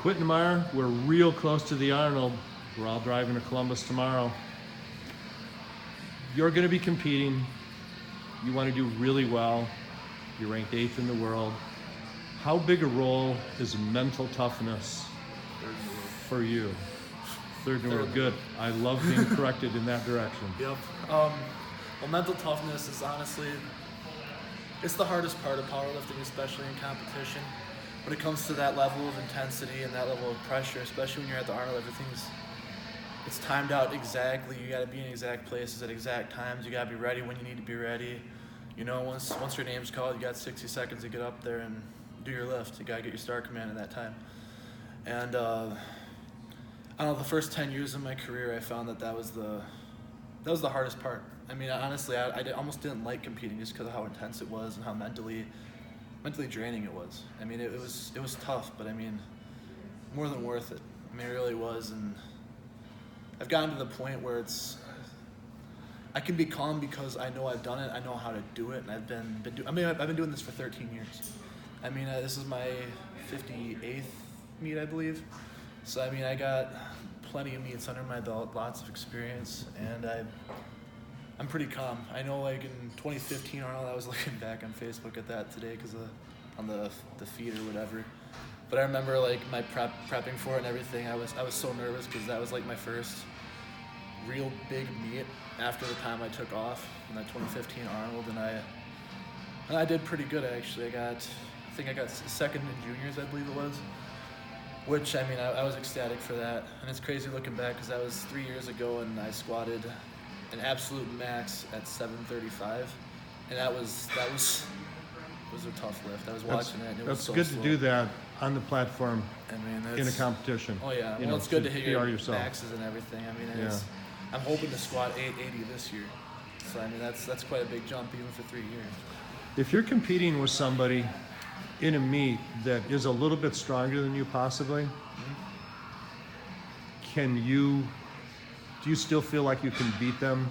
Quintin Meyer, we're real close to the Arnold. We're all driving to Columbus tomorrow. You're going to be competing. You want to do really well. You're ranked 8th in the world. How big a role is mental toughness for you? Third in the world. Good. I love being corrected in that direction. Yep. Well, mental toughness is honestly, it's the hardest part of powerlifting, especially in competition. When it comes to that level of intensity and that level of pressure, especially when you're at the Arnold, it's timed out exactly. You got to be in exact places at exact times. You got to be ready when you need to be ready. You know, once your name's called, you got 60 seconds to get up there and do your lift. You got to get your start command in that time. And I don't know, the first 10 years of my career, I found that was the hardest part. I mean, honestly, I almost didn't like competing just because of how intense it was and how mentally draining it was. I mean, it was tough, but I mean, more than worth it. I mean, it really was. And I've gotten to the point where I can be calm because I know I've done it. I know how to do it, and I've been doing this for 13 years. I mean, this is my 58th meet, I believe. So I mean, I got plenty of meets under my belt, lots of experience, and I'm pretty calm. I know, like in 2015, Arnold, I was looking back on Facebook at that today because on the feed or whatever. But I remember like my prepping for it and everything. I was so nervous because that was like my first real big meet after the time I took off in that 2015 Arnold, and I did pretty good actually. I think I got second in juniors, I believe it was. Which, I mean, I was ecstatic for that. And it's crazy looking back because that was 3 years ago and I squatted an absolute max at 735. And that was a tough lift. I was watching it and it was so good slow. To do that on the platform in a competition. Oh yeah, well it's good to hit your maxes and everything. I mean, I'm hoping to squat 880 this year. So I mean, that's quite a big jump even for 3 years. If you're competing with somebody in a meet that is a little bit stronger than you possibly, do you still feel like you can beat them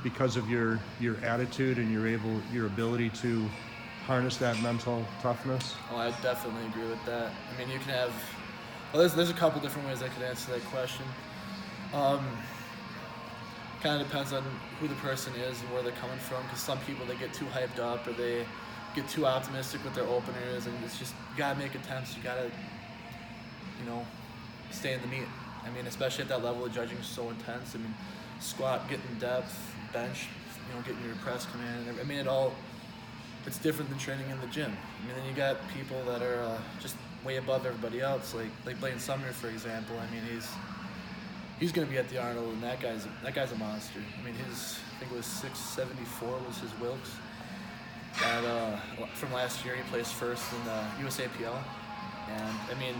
because of your attitude and your ability to harness that mental toughness? Oh, I definitely agree with that. I mean, you can have, there's a couple different ways I could answer that question. Kind of depends on who the person is and where they're coming from, because some people, they get too hyped up or they get too optimistic with their openers, and it's just, you gotta make attempts, you gotta, stay in the meet. I mean, especially at that level, the judging is so intense. I mean, squat, getting depth, bench, getting your press command. I mean, it's different than training in the gym. I mean, then you got people that are just way above everybody else, like Blaine Sumner, for example. I mean, he's gonna be at the Arnold, and that guy's a monster. I mean, I think it was 674 was his Wilks. From last year, he placed first in the USAPL, and I mean,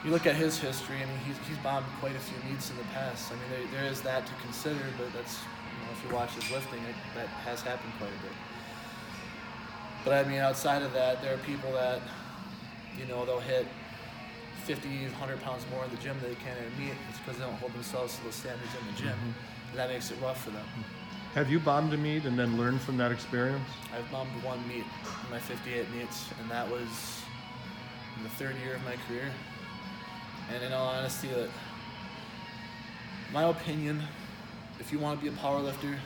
you look at his history. I mean, he's bombed quite a few meets in the past. I mean, there is that to consider, but that's, if you watch his lifting, that has happened quite a bit. But I mean, outside of that, there are people that, they'll hit 50, 100 pounds more in the gym than they can at a meet. It's because they don't hold themselves to those standards in the gym, and that makes it rough for them. Have you bombed a meet and then learned from that experience? I've bombed one meet in my 58 meets, and that was in the third year of my career. And in all honesty, my opinion, if you want to be a powerlifter,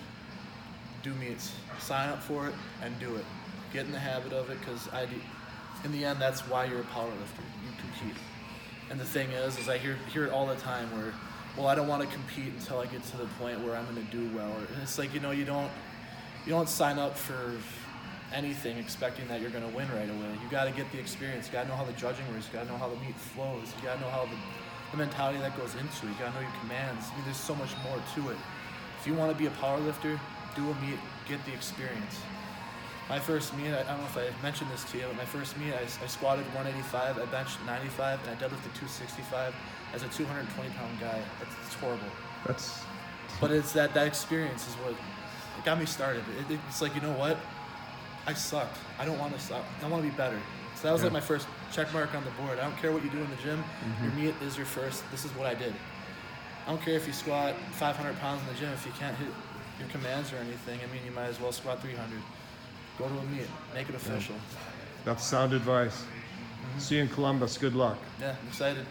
do meets. Sign up for it and do it. Get in the habit of it, because in the end, that's why you're a powerlifter. You compete. And the thing is I hear it all the time where, well, I don't want to compete until I get to the point where I'm going to do well. And it's like, you don't sign up for anything expecting that you're going to win right away. You got to get the experience. You got to know how the judging works. You got to know how the meet flows. You got to know how the mentality that goes into it. You got to know your commands. I mean, there's so much more to it. If you want to be a powerlifter, do a meet, get the experience. My first meet, I don't know if I mentioned this to you, but my first meet, I squatted 185, I benched 95, and I deadlifted 265 as a 220-pound guy. It's horrible. But it's that experience is what got me started. It's like, you know what? I sucked. I don't want to suck. I want to be better. So that was like my first check mark on the board. I don't care what you do in the gym. Your meet is your first. This is what I did. I don't care if you squat 500 pounds in the gym. If you can't hit your commands or anything, I mean, you might as well squat 300. Go to a meet. Make it official. That's sound advice. See you in Columbus. Good luck. Yeah, I'm excited.